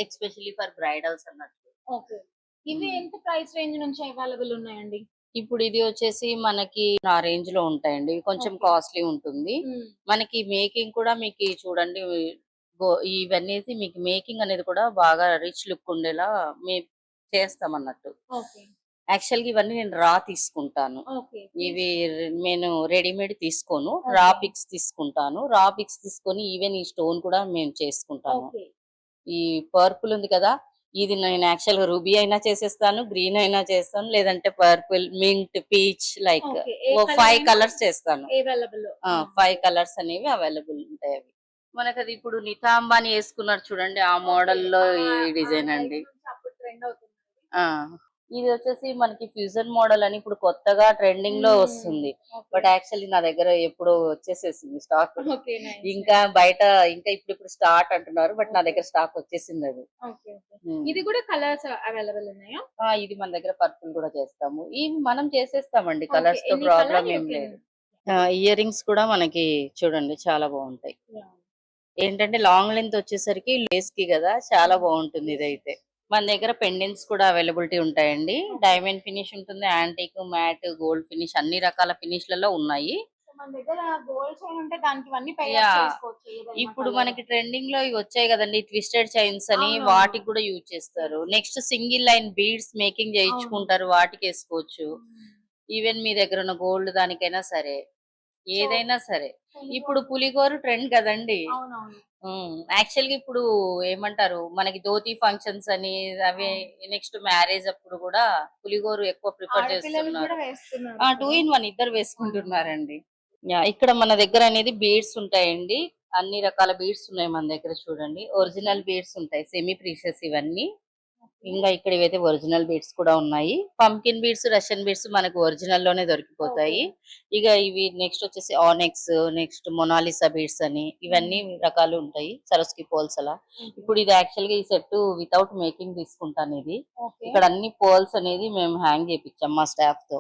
ఎక్స్పెషల్లీ ఫర్ బ్రైడల్స్ అన్నట్టు. ఇవి ఎంత ప్రైస్ రేంజ్ నుంచి అవైలబుల్ ఉన్నాయండి? ఇప్పుడు ఇది వచ్చేసి మనకి ఆ రేంజ్ లో ఉంటాయండి. ఇవి కొంచెం కాస్ట్లీ ఉంటుంది. మనకి మేకింగ్ కూడా మీకు చూడండి, ఇవన్నీ మీకు మేకింగ్ అనేది కూడా బాగా రిచ్ లుక్ ఉండేలా మేము చేస్తాం అన్నట్టు. యాక్చువల్ గా ఇవన్నీ నేను రా తీసుకుంటాను. ఇవి నేను రెడీమేడ్ తీసుకోను, రా పిక్స్ తీసుకుంటాను. రా పిక్స్ తీసుకొని ఈవెన్ ఈ స్టోన్ కూడా మేము చేసుకుంటాను. ఈ పర్పుల్ ఉంది కదా, ఇది నేను యాక్చువల్ గా రూబీ అయినా చేసేస్తాను, గ్రీన్ అయినా చేస్తాను, లేదంటే purple, mint, peach like 5 colours చేస్తాను. 5 కలర్స్ అనేవి అవైలబుల్ ఉంటాయి. అవి మనకి అది ఇప్పుడు నితాంబాని వేసుకున్నారు చూడండి, ఆ మోడల్ లో ఈ డిజైన్ అండి. ఇది వచ్చేసి మనకి ఫ్యూజన్ మోడల్ అని ఇప్పుడు కొత్తగా ట్రెండింగ్ లో వస్తుంది. బట్ యాక్చువల్లీ నా దగ్గర ఎప్పుడు వచ్చేసేసింది స్టాక్. ఇంకా బయట ఇంకా ఇప్పుడు స్టార్ట్ అంటున్నారు, బట్ నా దగ్గర స్టాక్ వచ్చేసింది అది. ఇది కూడా కలర్స్ అవైలబుల్ ఉన్నాయా? ఇది మన దగ్గర పర్పుల్ కూడా చేస్తాము. ఇవి మనం చేసేస్తామండి, కలర్స్ తో ప్రాబ్లం ఏం లేదు. ఇయర్ రింగ్స్ కూడా మనకి చూడండి చాలా బాగుంటాయి. ఏంటంటే లాంగ్ లెంత్ వచ్చేసరికి లేస్ కి కదా చాలా బాగుంటుంది ఇదైతే. మన దగ్గర పెండెంట్స్ కూడా అవైలబిలిటీ ఉంటాయండి. డైమండ్ ఫినిష్ ఉంటుంది, యాంటిక్, మ్యాట్, గోల్డ్ ఫినిష్ అన్ని రకాల ఫినిష్లలో ఉన్నాయి. మన దగ్గర గోల్డ్ చైన్ ఉంటే దానికి ఇవన్నీ పే యా చేసుకోవచ్చు ఏదైనా ఇప్పుడు colour. మనకి ట్రెండింగ్ లో ఇవి వచ్చాయి కదండి, ట్విస్టెడ్ చైన్స్ అని, అవునవును. వాటికి కూడా యూజ్ చేస్తారు. Next single line beads making చేయించుకుంటారు, వాటికి వేసుకోవచ్చు. ఈవెన్ మీ దగ్గర ఉన్న గోల్డ్ దానికైనా సరే, ఏదైనా సరే. ఇప్పుడు పులిగోరు ట్రెండ్ కదండి. అవునవును. యాక్చువల్ గా ఇప్పుడు ఏమంటారు, మనకి ధోతి ఫంక్షన్స్ అని అవి, నెక్స్ట్ మ్యారేజ్ అప్పుడు కూడా పులిగోరు ఎక్కువ ప్రిఫర్ ఆడపిల్లలు కూడా చేస్తున్నారు. వేస్తున్నారు 2 కదా. in 1 ఇద్దరు వేసుకుంటున్నారండి. ఇక్కడ మన దగ్గర అనేది బీడ్స్ ఉంటాయండి. అన్ని రకాల బీడ్స్ ఉన్నాయి మన దగ్గర చూడండి. ఒరిజినల్ బీడ్స్ ఉంటాయి, సెమీ ప్రీషియస్ ఇవన్నీ. ఇంకా ఇక్కడ ఇవైతే ఒరిజినల్ బీడ్స్ కూడా ఉన్నాయి. పంకిన్ బీడ్స్, రష్యన్ బీడ్స్ మనకు ఒరిజినల్ లోనే దొరికిపోతాయి. ఇక ఇవి నెక్స్ట్ వచ్చేసి ఆనెక్స్, నెక్స్ట్ మొనాలిసా బీడ్స్ అని ఇవన్నీ రకాలు ఉంటాయి. సరస్కి పోల్స్ అలా. ఇప్పుడు ఇది యాక్చువల్ గా ఈ సెట్ వితౌట్ మేకింగ్ తీసుకుంటాను ఇది. ఇక్కడ అన్ని పోల్స్ అనేది మేము హ్యాంగ్ చేపించాం మా స్టాఫ్ తో.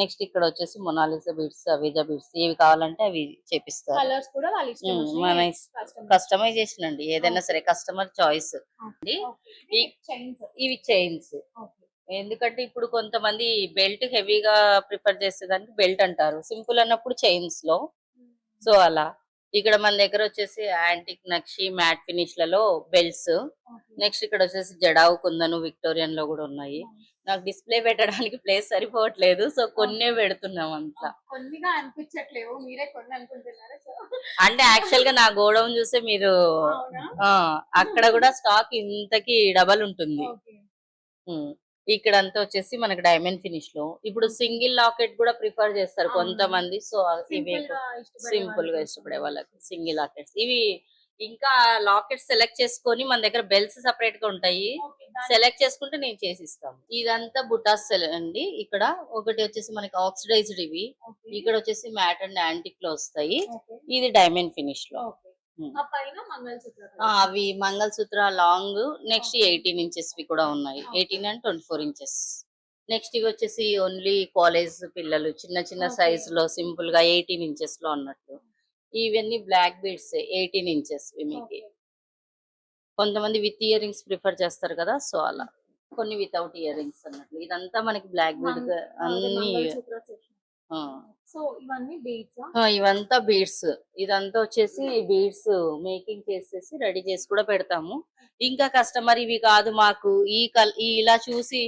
నెక్స్ట్ ఇక్కడ వచ్చేసి మొనాలిసా బీడ్స్, అవేజా బీడ్స్ ఏవి కావాలంటే అవి చేపిస్తారు. కలర్స్ కూడా వాళ్ళ ఇష్టం ఉమ్, వచ్చినవి మన custom కస్టమైజేషన్ అండి, ఏదైనా సరే కస్టమర్ చాయిస్. చైన్స్. ఇవి చైన్స్. ఎందుకంటే ఇప్పుడు కొంతమంది బెల్ట్ హెవీగా ప్రిఫర్ చేసేదానికి బెల్ట్ అంటారు, సింపుల్ అన్నప్పుడు చైన్స్ లో. సో అలా ఇక్కడ మన దగ్గర వచ్చేసి యాంటిక్, నక్షి, మ్యాట్ ఫినిష్ లలో బెల్ట్స్. నెక్స్ట్ ఇక్కడ వచ్చేసి జడావు, కుందను, విక్టోరియన్ లో కూడా ఉన్నాయి. నాకు డిస్ప్లే పెట్టడానికి ప్లేస్ సరిపోవట్లేదు, సో కొన్నే పెడుతున్నాం అంతా. కొన్నిగా అనిపించట్లేవు, మీరే కొన్ని అనుకుంటున్నారా? సో అంటే యాక్చువల్ గా నా గోడౌన్ చూస్తే మీరు అవునా? అక్కడ కూడా స్టాక్ ఇంతకి డబల్ ఉంటుంది. ఉమ్. ఇక్కడ అంతా వచ్చేసి మనకి డైమండ్ ఫినిష్ లో ఇప్పుడు సింగిల్ లాకెట్ కూడా ప్రిఫర్ చేస్తారు అవును. కొంతమంది. సో ఇవి సింపుల్ గా ఇష్టపడే సింపుల్ గా వాళ్ళకి ఇష్టపడే వాళ్ళకి సింగిల్ లాకెట్స్ ఇవి. ఇంకా లాకెట్స్ సెలెక్ట్ చేసుకొని మన దగ్గర బెల్స్ సెపరేట్ గా ఉంటాయి, సెలెక్ట్ చేసుకుంటే నేను చేసి ఇస్తాను. ఇదంతా బుటాస్ అండి. ఇక్కడ ఒకటి వచ్చేసి మనకి ఆక్సిడైజ్డ్ ఇవి, ఇక్కడ వచ్చేసి మ్యాట్ అండ్ యాంటిక్ లో వస్తాయి. ఇది డైమండ్ ఫినిష్ లో. ఆ పైన మంగళసూత్ర అవి మంగళసూత్ర లాంగ్, నెక్స్ట్ 18 ఇంచెస్ వి కూడా ఉన్నాయి, 18 అండ్ 24 ఇంచెస్. నెక్స్ట్ ఇవి వచ్చేసి ఓన్లీ కాలేజ్ పిల్లలు చిన్న చిన్న సైజ్ లో సింపుల్ గా 18 ఇంచెస్ లో అన్నట్లు. ఇవన్నీ బ్లాక్ బీడ్స్ 18 ఇంచెస్ మీకు. కొంతమంది విత్ ఇయర్ రింగ్స్ ప్రిఫర్ చేస్తారు కదా, సో అలా. కొన్ని వితౌట్ ఇయర్ రింగ్స్ అన్నట్లు. ఇదంతా మనకి బ్లాక్ బీడ్ అన్ని. ఆ. సో ఇవన్నీ బీడ్స్. ఇవంతా బీడ్స్. ఇదంతా వచ్చేసి బీడ్స్ మేకింగ్ చేసేసి రెడీ చేసి కూడా పెడతాము. ఇంకా కస్టమర్ ఇవి కాదు మాకు ఇలా చూసి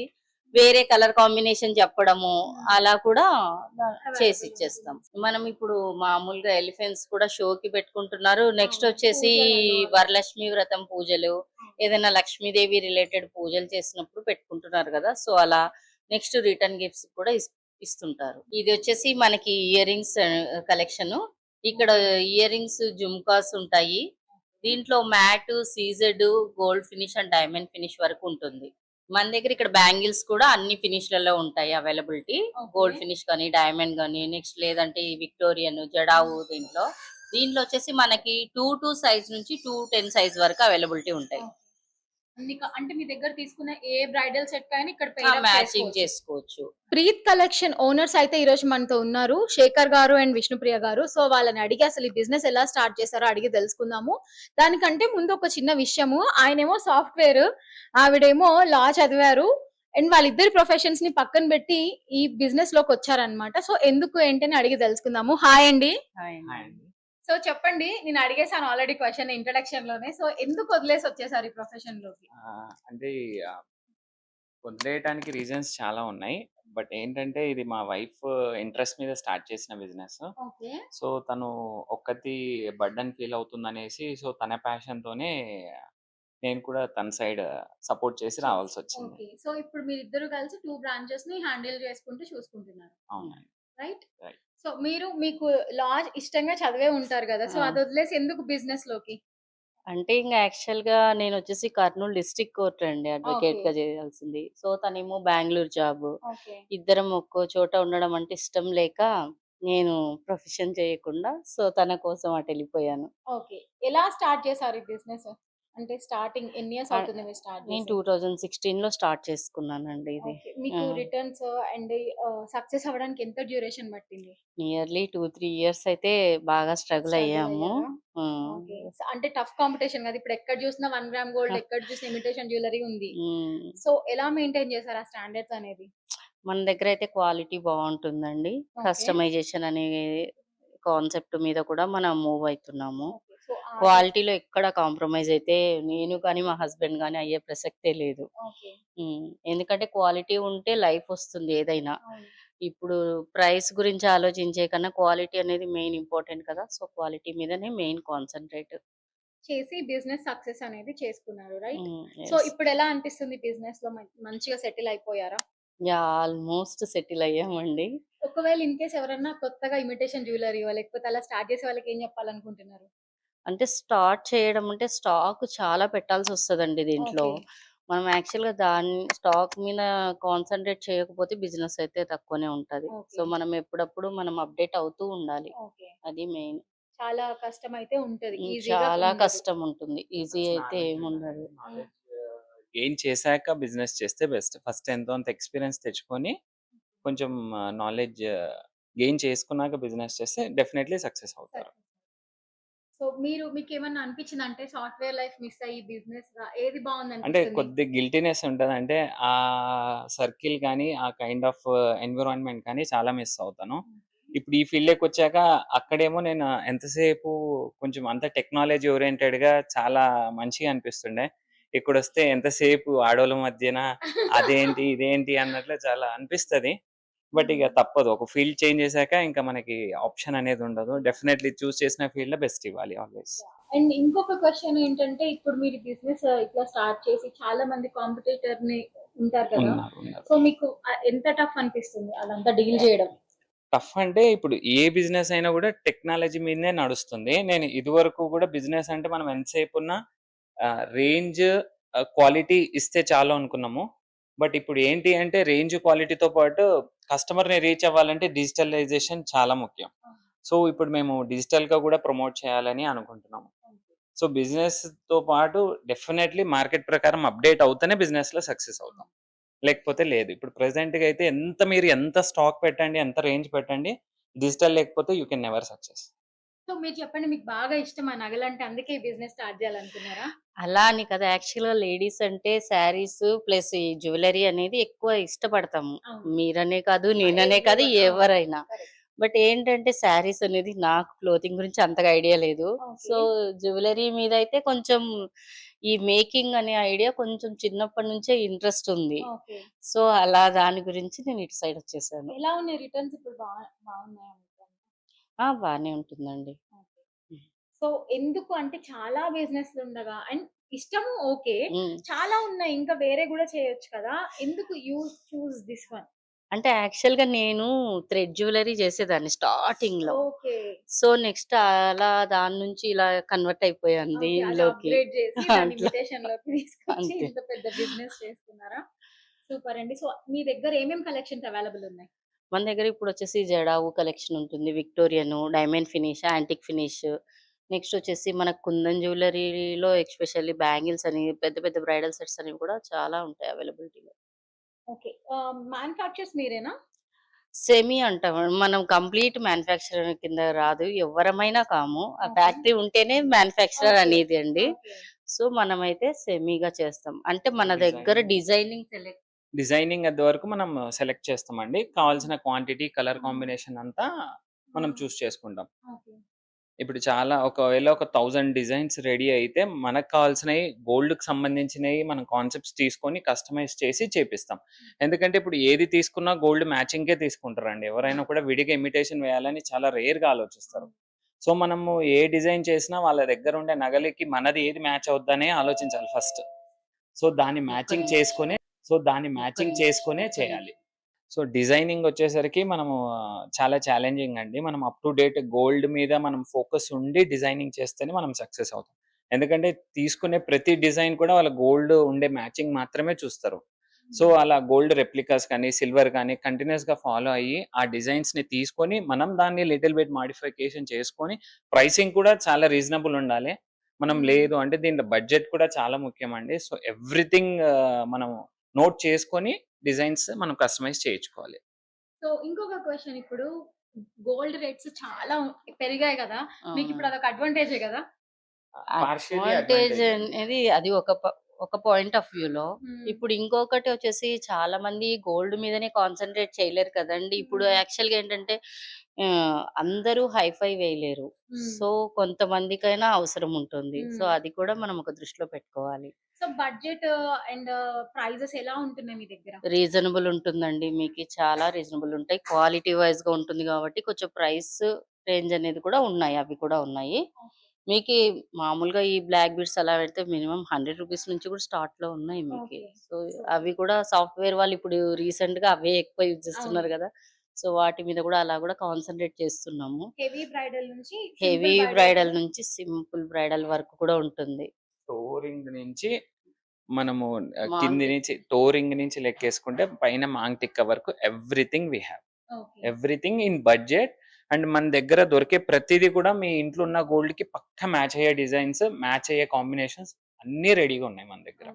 వేరే కలర్ కాంబినేషన్ చెప్పడము, అలా కూడా చేసి ఇచ్చేస్తాం. మనం ఇప్పుడు మామూలుగా ఎలిఫెంట్స్ కూడా షోకి పెట్టుకుంటున్నారు. నెక్స్ట్ వచ్చేసి వరలక్ష్మి వ్రతం పూజలు, ఏదైనా లక్ష్మీదేవి రిలేటెడ్ పూజలు చేసినప్పుడు పెట్టుకుంటున్నారు కదా, సో అలా. నెక్స్ట్ రిటర్న్ గిఫ్ట్స్ కూడా ఇస్తుంటారు. ఇది వచ్చేసి మనకి ఇయర్ రింగ్స్ కలెక్షన్. ఇక్కడ ఇయర్ రింగ్స్ జుమ్కాస్ ఉంటాయి. దీంట్లో matte, CZ, gold finish and diamond finish వరకు ఉంటుంది. మన దగ్గర ఇక్కడ బ్యాంగిల్స్ కూడా అన్ని ఫినిష్ లలో ఉంటాయి అవైలబిలిటీ. గోల్డ్ ఫినిష్ కానీ, డైమండ్ కానీ, నెక్స్ట్ లేదంటే ఈ విక్టోరియన్, జడావు. దీంట్లో వచ్చేసి మనకి 2 సైజ్ నుంచి 210 సైజ్ వరకు అవైలబిలిటీ ఉంటాయి. అంటే మీ దగ్గర తీసుకున్న ఏ బ్రైడల్ సెట్ అయినా ఇక్కడ మ్యాచింగ్ చేసుకోవచ్చు. ప్రీత్ కలెక్షన్ ఓనర్స్ అయితే ఈ రోజు మనతో ఉన్నారు, శేఖర్ గారు అండ్ విష్ణుప్రియ గారు. సో వాళ్ళని అడిగి అసలు ఈ బిజినెస్ ఎలా స్టార్ట్ చేశారో అడిగి తెలుసుకుందాము. దానికంటే ముందు ఒక చిన్న విషయము, ఆయనేమో సాఫ్ట్వేర్, ఆవిడేమో లా చదివారు. అండ్ వాళ్ళిద్దరి ప్రొఫెషన్స్ ని పక్కన పెట్టి ఈ బిజినెస్ లోకి వచ్చారనమాట. సో ఎందుకు ఏంటని అడిగి తెలుసుకుందాము. హాయ్ అండి. సో చెప్పండి, నేను అడిగేసాను ఆల్రెడీ క్వశ్చన్ ఇంట్రడక్షన్ లోనే. సో ఎందుకు వదిలేసి వచ్చేసారు ఈ ప్రొఫెషన్ లోకి? అంటే వదిలేయడానికి రీజన్స్ చాలా ఉన్నాయి. బట్ ఏంటంటే ఇది మా వైఫ్ ఇంట్రెస్ట్ మీద స్టార్ట్ చేసిన బిజినెస్. సో తను ఒక్కతి బర్డన్ ఫీల్ అవుతుందనేసి, సో తన ప్యాషన్ తోనే నేను కూడా తన సైడ్ సపోర్ట్ చేసి రావాల్సి వచ్చింది. సో ఇప్పుడు మీరిద్దరు కలిసి 2 బ్రాంచెస్ ని హ్యాండిల్ చేసుకుంటూ చూసుకుంటున్నారు, అవునండి. రైట్? Right. సో మీకు లా ఇష్టంగా చదివే ఉంటారు కదా, సో అది వదిలేసి ఎందుకు బిజినెస్ లోకి? అంటే ఇంకా యాక్చువల్ గా నేను వచ్చేసి కర్నూలు డిస్ట్రిక్ట్ కోర్ట్ అండి అడ్వకేట్ గా చేయాల్సింది. సో తనేమో బెంగళూరు జాబ్. ఇద్దరం ఒక్కో చోట ఉండడం అంటే ఇష్టం లేక నేను ప్రొఫెషన్ చేయకుండా సో తన కోసం అటు వెళ్ళిపోయాను. ఎలా స్టార్ట్ చేశారు ఈ బిజినెస్? అంటే స్టార్టింగ్ ఎన్ని ఇయర్స్ ఆ, అవుతుంది మీరు స్టార్ట్ నేను చేసి? 2016లో స్టార్ట్ చేసుకున్నానండి ఇది. ఓకే. మీకు రిటర్న్స్ అండ్ సక్సెస్ అవ్వడానికి ఎంత డ్యూరేషన్ పట్టింది? నియర్లీ 2-3 ఇయర్స్ అయితే బాగా స్ట్రగుల్ స్ట్రగుల్ అయ్యాము. అయ్యారా? ఉమ్, ఓకే. అంటే టఫ్ కాంపిటీషన్ కదా! ఇప్పుడు ఎక్కడ చూసినా 1 గ్రామ్ గోల్డ్, ఎక్కడ చూసినా ఇమిటేషన్ జ్యువెలరీ ఉంది. ఉమ్, సో, ఎలా మెయింటైన్ చేశారు ఆ స్టాండర్డ్స్ అనేది? మన దగ్గర అయితే క్వాలిటీ బాగుంటుందండి. ఓకే. కస్టమైజేషన్ అనే కాన్సెప్ట్ మీద కూడా మనం మూవ్ అవుతున్నాము. ఓకే. సో, క్వాలిటీలో ఎక్కడ కాంప్రమైజ్ అయితే నేను కానీ మా హస్బెండ్ కానీ అయ్యే ప్రసక్తే లేదు. ఓకే. ఎందుకంటే క్వాలిటీ ఉంటే లైఫ్ వస్తుంది ఏదైనా. అవును. ఇప్పుడు ప్రైస్ గురించి ఆలోచించే కన్నా క్వాలిటీ అనేది మెయిన్ ఇంపార్టెంట్ కదా! సో, క్వాలిటీ మీదనే మెయిన్ కాన్సంట్రేట్. చేసి బిజినెస్ సక్సెస్ అనేది చేసుకున్నారు. రైట్? So, yes. ఇప్పుడెలా అనిపిస్తుంది బిజినెస్‌లో మంచిగా సెటిల్ అయిపోయారా? యాహ్! ఆల్‌మోస్ట్ సెటిల్ అయ్యామండి. ఒకవేళ ఇన్ కేస్ ఎవరన్నా కొత్తగా ఇమిటేషన్ జ్యువెలరీయో లేకపోతే అలా స్టార్ట్ చేసే వాళ్ళకి ఏం చెప్పాలనుకుంటున్నారు? అంటే స్టార్ట్ చేయడం అంటే స్టాక్ చాలా పెట్టాల్సొస్తదండి దీంట్లో. ఓకే. మనం యాక్చువల్‌గా స్టాక్ మీద కాన్సంట్రేట్ చేయకపోతే బిజినెస్ అయితే తక్కువనే ఉంటది. So, okay. మనం ఎప్పుడప్పుడు మనం అప్‌డేట్ అవుతూ ఉండాలి. ఓకే. అది మెయిన్. చాలా కష్టమైతే ఉంటది. ఈజీగా చాలా ఉండదు. కష్టం ఉంటుంది. ఈజీ అయితే ఏముండదు. నాలెడ్జ్ గెయిన్ చేశాక బిజినెస్ చేస్తే బెస్ట్. ఫస్ట్ ఎంతో అంత ఎక్స్‌పీరియన్స్ తెచ్చుకొని కొంచెం నాలెడ్జ్ గెయిన్ చేసుకున్నాక బిజినెస్ చేస్తే డెఫినైట్‌లీ సక్సెస్ అవుతారు. సో, మీకేమన్నా అనిపించిందా? అంటే సాఫ్ట్‌వేర్ లైఫ్ మిస్ అయ్యి బిజినెస్‌గా ఏది అంటే బావుందనిపిస్తుంది? కొద్దిగా గిల్టీనెస్ ఉంటది. అంటే ఆ సర్కిల్ గాని, ఆ కైండ్ ఆఫ్ ఎన్విరాన్మెంట్ కానీ చాలా మిస్ అవుతాను. ఇప్పుడు ఈ ఫీల్డ్‌లోకొచ్చాక అక్కడేమో నేను ఎంతసేపు కొంచెం అంత టెక్నాలజీ ఓరియెంటెడ్‌గా చాలా మంచిగా అనిపిస్తుండే. ఇక్కడొస్తే ఎంతసేపు ఆడోళ్ళ మధ్యన అదేంటి, ఇదేంటి అన్నట్లు చాలా అనిపిస్తది. బట్ ఇగ తప్పదు. ఒక ఫీల్డ్ చేంజ్ చేశాక ఇంకా మనకి ఆప్షన్ అనేది ఉండదు. డెఫినైట్‌లీ చూజ్ చేసిన ఫీల్డ్‌లో బెస్ట్ ఇవ్వాలి ఆల్‌వేస్. అండ్ ఇంకొక క్వెషన్ ఏంటంటే, ఇప్పుడు మీరు బిజినెస్ ఇట్లా స్టార్ట్ చేసి చాలా మంది కాంపిటీటర్‌ని ఉంటారు కదా! ఉన్నారు. సో, మీకు ఎంత టఫ్ అనిపిస్తుంది అదంతా డీల్ చేయడం? టఫ్ అంటే ఇప్పుడు ఏ బిజినెస్ అయినా గూడా టెక్నాలజీ మీదనే నడుస్తుంది. నేను ఇదివరకు గూడా బిజినెస్ అంటే మనం ఎంతసేపున్నా రేంజ్, క్వాలిటీ ఇస్తే చాలు అనుకున్నాము. బట్ ఇప్పుడు ఏంటి అంటే రేంజ్, క్వాలిటీతో పాటు కస్టమర్‌ని రీచ్ అవ్వాలంటే డిజిటలైజేషన్ చాలా ముఖ్యం. సో, ఇప్పుడు మేము డిజిటల్‌గా గూడా ప్రమోట్ చేయాలని అనుకుంటున్నాము. సో, బిజినెస్‌తో పాటు డెఫినైట్‌లీ మార్కెట్ ప్రకారం అప్‌డేట్ అవుతేనే బిజినెస్‌లో సక్సెస్ అవుతాం. లేకపోతే లేదు. ఇప్పుడు ప్రెజెంట్‌గా అయితే మీరు ఎంత స్టాక్ పెట్టండి, ఎంత రేంజ్ పెట్టండి, డిజిటల్ లేకపోతే you can never success. So, మీరు చెప్పండి మీకు బాగా ఇష్టమా నగలంటే? అందుకే ఈ బిజినెస్ స్టార్ట్ చేయాలనుకున్నారా? అలా అని కదా! యాక్చువల్‌గా లేడీస్ అంటే శారీస్ ప్లస్ ఈ జ్యువెలరీ అనేది ఎక్కువ ఇష్టపడతాము. అవును. మీరనే కాదు, నేననే కాదు ఎవ్రీవన్. ఎవరైనా. కరెక్ట్. బట్ ఏంటంటే శారీస్ అనేది నాకు క్లోతింగ్ గురించి అంతగా ఐడియా లేదు. ఓకే. సో, జ్యువెలరీ మీదయితే కొంచెం ఈ మేకింగ్ అనే ఐడియా కొంచెం చిన్నప్పటి నుంచే ఇంట్రెస్ట్ ఉంది. ఓకే. సో, అలా దాని గురించి నేను ఇటు సైడ్ వచ్చేసాను. ఎలా ఉన్నాయి రిటర్న్స్ ఇప్పుడు బాగున్నాయా మీకు? బానే ఉంటుందండి. ఓకే. సో, ఎందుకు అంటే చాలా బిజినెస్‌లుండగా అండ్ ఇష్టము ఓకే. హ్మ్. చాలా ఉన్నాయి. ఇంకా వేరే గూడా చేయొచ్చు కదా! ఎందుకు యూ చూజ్ దిస్ వన్? అంటే యాక్చువల్‌గా నేను థ్రెడ్ జ్యువెలరీ చేసేదాన్ని స్టార్టింగ్‌లో. ఓకే. సో, నెక్స్ట్ అలా దాని నుంచి ఇలా కన్వర్ట్ అయిపోయాను ఓకే. అది దీనిలోకి. అప్‌గ్రేడ్ చేసి దాన్ని అట్లా. ఇమిటేషన్‌లోకి తీసుకొచ్చి అంతే. ఇంత పెద్ద బిజినెస్ చేస్తున్నారా? సూపర్ అండి. సో, మీ దగ్గర ఏమేం కలెక్షన్స్ అవైలబుల్ ఉన్నాయి? మన దగ్గర ఇప్పుడొచ్చేసి జడావు కలెక్షన్ ఉంటుంది. Victorian, diamond finish, antique finish. Next వచ్చేసి మన కుందన్ జ్యువెలరీలో ఎస్పెషల్లీ బ్యాంగిల్స్ అని పెద్ద పెద్ద బ్రైడల్ సెట్స్ అనేవి కూడా చాలా ఉంటాయి అవైలబిలిటీలో. ఓకే. మ్యానుఫ్యాక్చర్స్ మీరేనా? సెమీ అంటాం. మనం కంప్లీట్ మ్యానుఫ్యాక్చరర్ కింద రాదు. ఎవ్వరమైనా కాము. ఆ ఓకే. ఫ్యాక్టరీ ఉంటేనే మ్యానుఫ్యాక్చరర్ ఓకే. అనేది అండి. ఓకే. సో, మనమైతే సెమీగా చేస్తాం. అంటే మన దగ్గర డిజైనింగ్ సెలెక్ట్ డిజైనింగ్ అది వరకు మనం సెలెక్ట్ చేస్తామండి. కావాల్సిన క్వాంటిటీ, కలర్ కాంబినేషన్ అంతా మనం చూస్ చేసుకుంటాం. ఓకే. ఇప్పుడు ఒకవేళ ఒక 1000 డిజైన్స్ రెడీ అయితే మనకు కావాల్సినయి గోల్డ్‌కి సంబంధించినయి మనం కాన్సెప్ట్స్ తీసుకొని కస్టమైజ్ చేసి చేపిస్తాం. ఎందుకంటే ఇప్పుడు ఏది తీసుకున్నా గోల్డ్ మ్యాచింగే తీసుకుంటారండి. ఎవరైనా కూడా విడిగా ఇమిటేషన్ వేయాలని చాలా రేర్‌గా ఆలోచిస్తారు. సో, మనము ఏ డిజైన్ చేసినా వాళ్ళ దగ్గర ఉండే నగలకి మనది ఏది మ్యాచ్ అవుద్దనే ఆలోచించాలి ఫస్ట్. సో, దాన్ని ఒక్క మ్యాచింగ్ నిమిషం. చేసుకొనే ఒక్క నిమిషం. చేసుకొనే ఒక్క చేయాలి. నిమిషం. సో, డిజైనింగ్ వచ్చేసరికి మనము చాలా ఛాలెంజింగ్ అండి. మనం అప్ టు డేట్ గోల్డ్ మీద మనం ఫోకస్ ఉండి డిజైనింగ్ చేస్తేనే మనం సక్సెస్ అవుతాం. ఎందుకంటే తీసుకునే ప్రతి డిజైన్ కూడా వాళ్ళ గోల్డ్ ఉండే మ్యాచింగ్ మాత్రమే చూస్తారు. సో, అలా గోల్డ్ రెప్లికాస్ కానీ, సిల్వర్ కానీ కంటిన్యూయస్‌గా ఫాలో అయ్యి ఆ డిజైన్స్‌ని తీసుకొని మనం దాన్ని లిటిల్ బిట్ మోడిఫికేషన్ చేసుకొని ప్రైసింగ్ కూడా చాలా రీజనబుల్ ఉండాలి. మనం లేదు అంటే దీంట్లో బడ్జెట్ కూడా చాలా ముఖ్యం అండి. సో ఎవ్రీథింగ్ మనం నోట్ చేసుకొని డిజైన్స్ మనం కస్టమైజ్ చేయించుకోవాలి. సో ఇంకొక క్వశ్చన్, ఇప్పుడు గోల్డ్ రేట్స్ చాలా పెరిగాయి కదా, మీకు ఇప్పుడు అదొక అడ్వాంటేజే కదా? Partially advantage advantage. అనేది అది ఒక పాయింట్ ఆఫ్ వ్యూలో. ఇప్పుడు ఇంకొకటి వచ్చేసి చాలా మంది గోల్డ్ మీదనే కాన్సన్ట్రేట్ చేయలేరు కదండి. ఇప్పుడు యాక్చువల్ గా ఏంటంటే అందరూ హైఫై వేయలేరు. సో కొంతమందికైనా అవసరం ఉంటుంది. సో అది కూడా మనం ఒక దృష్టిలో పెట్టుకోవాలి. సో బడ్జెట్ అండ్ ప్రైజెస్ ఎలా ఉంటున్నాయి మీ దగ్గర? రీజనబుల్ ఉంటుందండి, మీకు చాలా రీజనబుల్ ఉంటాయి. క్వాలిటీ వైజ్ గా ఉంటుంది కాబట్టి కొంచెం ప్రైస్ రేంజ్ అనేది కూడా ఉన్నాయి, అవి కూడా ఉన్నాయి. మీకు మామూలుగా ఈ బ్లాక్ బీడ్స్ అలా పెడితే మినిమం 100 రూపీస్ నుంచి కూడా స్టార్ట్ లో ఉన్నాయి మీకు. Okay. సో అవి కూడా సాఫ్ట్వేర్ వాళ్ళు ఇప్పుడు రీసెంట్ గా అవే ఎక్కువ యూజ్ చేస్తున్నారు కదా. సో వాటి మీద కూడా అలా కూడా కాన్సన్ట్రేట్ చేస్తున్నాము. హెవీ బ్రైడల్ నుంచి హెవీ బ్రైడల్ నుంచి సింపుల్ బ్రైడల్ వరకు కూడా ఉంటుంది. టోరింగ్ నుంచి మనము మాంగ్ కింది టిక్. నుంచి టోరింగ్ నుంచి లెక్కేసుకుంటే పైన మాంగ్ టిక్క వరకు everything we have, everything in budget. And మన దగ్గర దొరికే ప్రతిదీ కూడా మీ ఇంట్లో ఉన్న గోల్డ్ కి పక్కా మ్యాచ్ అయ్యే డిజైన్స్, మ్యాచ్ అయ్యే కాంబినేషన్స్ అన్ని రెడీగా ఉన్నాయి మన దగ్గర.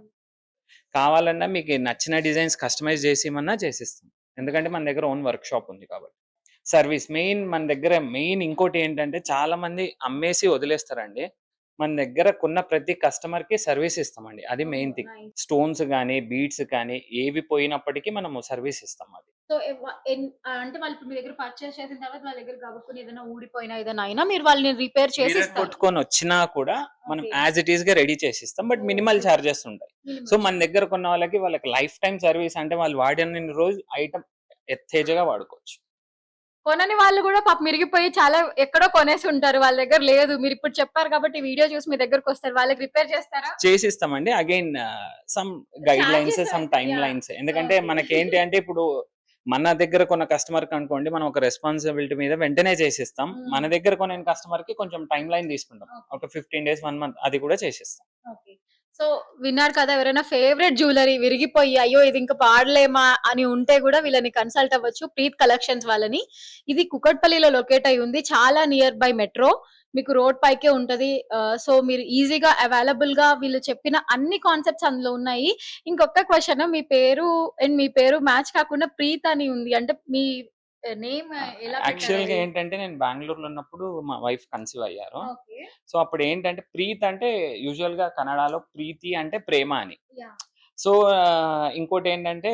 కావాలన్నా మీకు నచ్చిన డిజైన్స్ కస్టమైజ్ చేసిమన్నా చేసిస్తాం, ఎందుకంటే మన దగ్గర ఓన్ వర్క్ షాప్ ఉంది కాబట్టి. సర్వీస్ మెయిన్ మన దగ్గర. మెయిన్ ఇంకోటి ఏంటంటే చాలా మంది అమ్మేసి వదిలేస్తారండి. మన దగ్గర కొన్న ప్రతి కస్టమర్ కి సర్వీస్ ఇస్తామండి, అది మెయిన్ థింగ్. స్టోన్స్ కానీ బీడ్స్ కానీ ఏవి పోయినప్పటికీ మనము సర్వీస్ ఇస్తాం. అది సో అంటే వాళ్ళు ఇప్పుడు మీ దగ్గర పర్చేస్ చేసిన తర్వాత వాళ్ళ దగ్గర కాబట్టి ఏదైనా ఊడిపోయినా ఏదైనా అయినా మీరు వాళ్ళని రిపేర్ చేసి Mirror ఇస్తారు. కొట్టుకొని వచ్చినా కూడా మనం Okay. యాజ్ ఇట్ ఈస్ గా రెడీ చేసిస్తాం, బట్ మినిమల్ Okay. చార్జెస్ ఉంటాయి. Minimum. సో మన దగ్గర కొన్న వాళ్ళకి లైఫ్ టైం సర్వీస్, అంటే వాళ్ళు వాడిన రోజు ఐటమ్ ఎత్తేజగా వాడుకోవచ్చు. కొనని వాళ్ళు కూడా పాపం మిరిగిపోయి చాలా ఎక్కడో కొనేసి ఉంటారు, వాళ్ళ దగ్గర లేదు. మీరు ఇప్పుడు చెప్పారు కాబట్టి వీడియో చూసి మీ దగ్గరకు వస్తారు, వాళ్ళకి రిపేర్ చేస్తారా? చేసిస్తామండి. Again some guidelines, Charges, some time yeah. Lines. ఎందుకంటే Okay. మనకి ఏంటి అంటే ఇప్పుడు మన దగ్గర కొన్న కస్టమర్ కి అనుకోండి మనం ఒక రెస్పాన్సిబిలిటీ మీద వెంటనే చేసిస్తాం. మన దగ్గర కొన్న కస్టమర్ కి కొంచెం టైం లైన్ తీసుకుంటాం, ఒక 15 days 1 month, అది కూడా చేసిస్తాం. ఓకే. సో విన్నారు కదా, ఎవరైనా ఫేవరెట్ జ్యువెలరీ విరిగిపోయి అయ్యో ఇది ఇంకా పాడలేమా అని ఉంటే కూడా వీళ్ళని కన్సల్ట్ అవ్వచ్చు, ప్రీత్ కలెక్షన్స్ వాళ్ళని. ఇది కుకట్పల్లిలో లొకేట్ అయి ఉంది, చాలా నియర్ బై మెట్రో, మీకు రోడ్ పైకే ఉంటది. సో మీరు ఈజీగా అవైలబుల్ గా వీళ్ళు చెప్పిన అన్ని కాన్సెప్ట్స్ అందులో ఉన్నాయి. ఇంకొక క్వశ్చన్, మీ పేరు అండ్ మీ పేరు మ్యాచ్ కాకుండా ప్రీత్ అని ఉంది, అంటే మీ నేమ్ ఎలా యాక్చువల్ గా పెట్టారు? ఏంటంటే నేను బెంగళూరులో ఉన్నప్పుడు మా వైఫ్ కన్సీవ్ అయ్యారు. ఓకే. సో అప్పుడు ఏంటంటే ప్రీత్ అంటే యూజువల్ గా కన్నడలో ప్రీతి అంటే ప్రేమ అని. యా. సో ఇంకోటి ఏంటంటే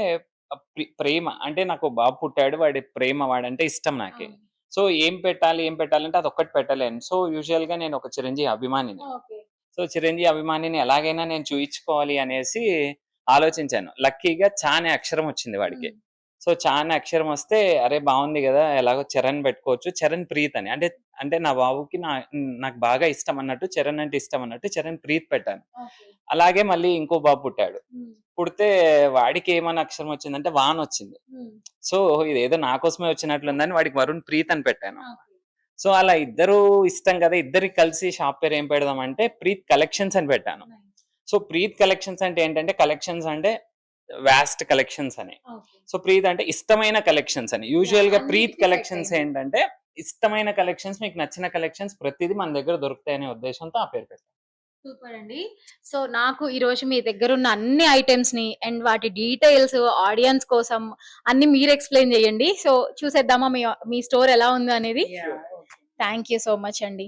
ప్రేమ అంటే నాకు బాబు పుట్టాడు, వాడి ప్రేమ, వాడంటే ఇష్టం నాకే. సో ఏం పెట్టాలంటే అది ఒక్కటి పెట్టలేను. సో యూజువల్ గా నేను ఒక చిరంజీవి అభిమానిని. ఓకే. సో చిరంజీవి అభిమానిని ఎలాగైనా నేను చూయించుకోవాలి అనేసి ఆలోచించాను. లక్కీగా చా అనే అక్షరం వచ్చింది వాడికి. సో చా అనే అక్షరం వస్తే అరే బాగుంది కదా, ఎలాగో చరణ్ పెట్టుకోవచ్చు, చరణ్ ప్రీత్ అని. అంటే నా బాబుకి నాకు బాగా ఇష్టం అన్నట్టు, చరణ్ అంటే ఇష్టం అన్నట్టు చరణ్ ప్రీత్ పెట్టాను. ఓకే. అలాగే మళ్ళీ ఇంకో బాబు పుట్టాడు. పుడితే వాడికి ఏమన్నా అక్షరం వచ్చిందంటే వాన్ వచ్చింది. సో ఇదేదో నా కోసమే వచ్చినట్లుందని వాడికి వరుణ్ ప్రీత్ అని పెట్టాను. సో అలా ఇద్దరు ఇష్టం కదా, ఇద్దరికి కలిసి షాప్ పేరు ఏం పెడదాం అంటే ప్రీత్ కలెక్షన్స్ అని పెట్టాను. సో ప్రీత్ కలెక్షన్స్ అంటే ఏంటంటే కలెక్షన్స్ అంటే వాస్ట్ కలెక్షన్స్ అని. సో ప్రీత్ అంటే ఇష్టమైన కలెక్షన్స్ అని. యూజువల్ గా ప్రీత్ కలెక్షన్స్ ఏంటంటే ఇష్టమైన కలెక్షన్స్, మీకు నచ్చిన కలెక్షన్స్ ప్రతిదీ మన దగ్గర దొరుకుతాయనే ఉద్దేశంతో ఆ పేరు పెట్టాను. సూపర్ అండి. సో నాకు ఈ రోజు మీ దగ్గర ఉన్న అన్ని ఐటమ్స్ ని అండ్ వాటి డీటెయిల్స్ ఆడియన్స్ కోసం అన్ని మీరు ఎక్స్ప్లెయిన్ చేయండి. సో చూసేద్దామా మీ స్టోర్ ఎలా ఉంది అనేది. థ్యాంక్ యూ సో మచ్ అండి.